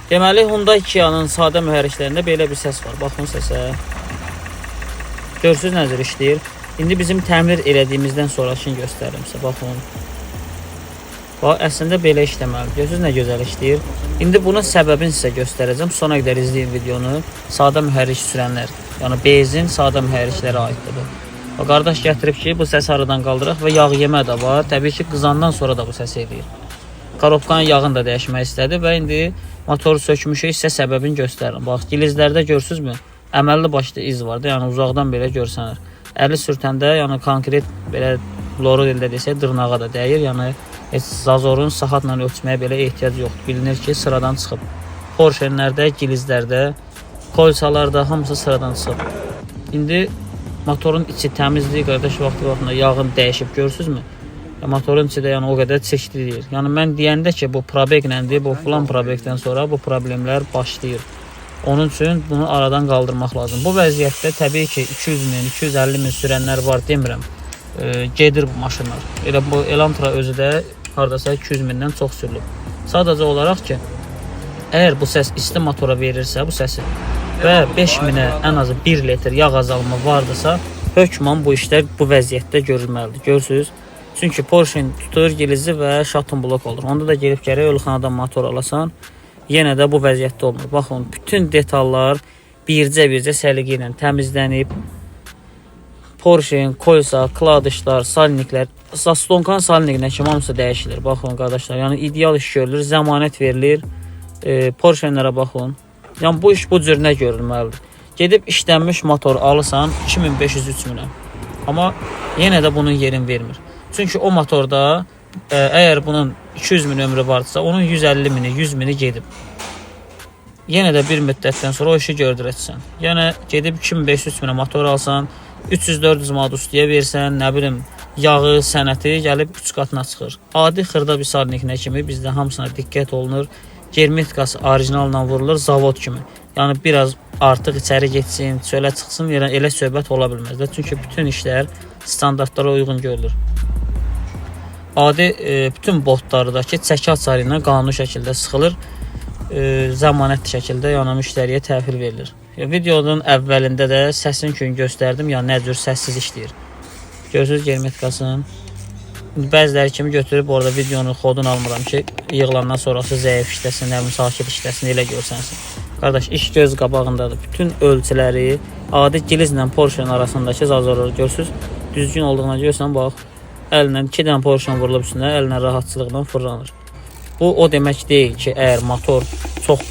Deməli, Hyundai Kia'nın sadə mühərriklərində belə bir səs var. Baxın səsə. Görürsünüz necə işləyir. İndi bizim təmir elədiyimizdən sonrakını göstərim sizə. Baxın. Bax, əslində belə işləməlidir. Görürsünüz nə gözəl işləyir. İndi bunun səbəbini sizə göstərəcəm. Sona qədər izləyin videonu. Sadə mühərrik sürənlər, yəni benzin sadə mühərriklərə aiddir bu. O qardaş gətirib ki, bu səsi aradan qaldıraq və yağ yemə də var. Təbii ki, qızandan sonra da bu səs eləyir. Korobkanın yağını da dəyişmək istədi və indi motoru sökmüşük, sizə səbəbini göstərirəm. Bax, gilizlərdə görürsünüzmü? Əməlli başlı iz var da, yəni uzaqdan belə görsənir. Əli sürtəndə, yəni konkret belə loru dildə desək, dırnağa da dəyir. Yəni heç zazorun saatla ölçməyə belə ehtiyac yoxdur. Bilinir ki, sıradan çıxıb. Porsche'lərdə, gilizlərdə, kolsalarda hamısı sıradan çıxıb. İndi motorun içi təmizliyi qardaş vaxtında yağını dəyişib görürsünüzmü? Motorun içi də yəni o qədər çəkdirir. Yəni mən deyəndə ki, bu probelnəndir, bu filan probeldən sonra bu problemlər başlayır. Onun üçün bunu aradan qaldırmaq lazım. Bu vəziyyətdə təbii ki 200 min, 250 min sürənlər var demirəm. Gedir bu maşınlar. Elə bu Elantra özü də hardasa 200 mindən çox sürülüb. Sadəcə olaraq ki, əgər bu səs isti motora verirsə bu səsi və 5000-ə ən azı 1 litr yağ azalma vardısa, hökmən bu işlər bu vəziyyətdə görülməlidir. Görürsünüz? Çünki Porsche tutur, gilizi və şatun blok olur. Onda da gelib gərək ölxanadan motor alasan, yenə də bu vəziyyətdə olmur. Baxın, bütün detallar bircə-bircə səliqə ilə təmizlənib. Porsche'nin kolsa, kladışlar, salniklər, Sastonkan salnikinə kimi hamısı dəyişilir. Baxın qardaşlar, yəni ideal iş görülür, zəmanət verilir. Porsche'lərə baxın. Yəni bu iş bu cür nə görülməlidir? Gedib işlənmiş motor alırsan 2500-3000-ə. Amma yenə də bunun yerini vermir. Çünki o motorda əgər bunun 200 min ömrü varsa, onun 150 mini, 100 mini gedib. Yenə də bir müddətdən sonra o işi gördürəcəksən. Yəni gedib 2500 minə motor alsan, 300-400 manat ustaya versən, nə bilim, yağı, sənəti gəlib 3 qatına çıxır. Adi xırda bir salnikinə kimi bizdə hamısına diqqət olunur. Germetikası orijinalla vurulur, zavod kimi. Yəni biraz artıq içəri getsin, çölə çıxsın, elə söhbət ola bilməz də. Çünki bütün işlər standartlara uyğun görülür. Adi bütün botlardakı çəki açarı ilə qanuni şəkildə sıxılır, zəmanətli şəkildə yəni müştəriyə təhvil verilir. Videonun əvvəlində də səsin üçün göstərdim, yəni nə cür səssiz işləyir. Görürsünüz germetikasını. Bəziləri kimi götürüb orada videonun kodunu almıram ki, yığılandan sonrası zəif işləsin, sakit işləsin, elə görsənsin. Qardaş, iş göz qabağındadır. Bütün ölçüləri, adi gilizlə Porsche'nin arasındakı zazorları görürsünüz. Düzgün olduğuna görürsən, bax, əllə 2 dənə Porsche vurulub üstünə, əllə rahatçılıqla fırlanır. Bu o demək deyil ki, əgər motor çox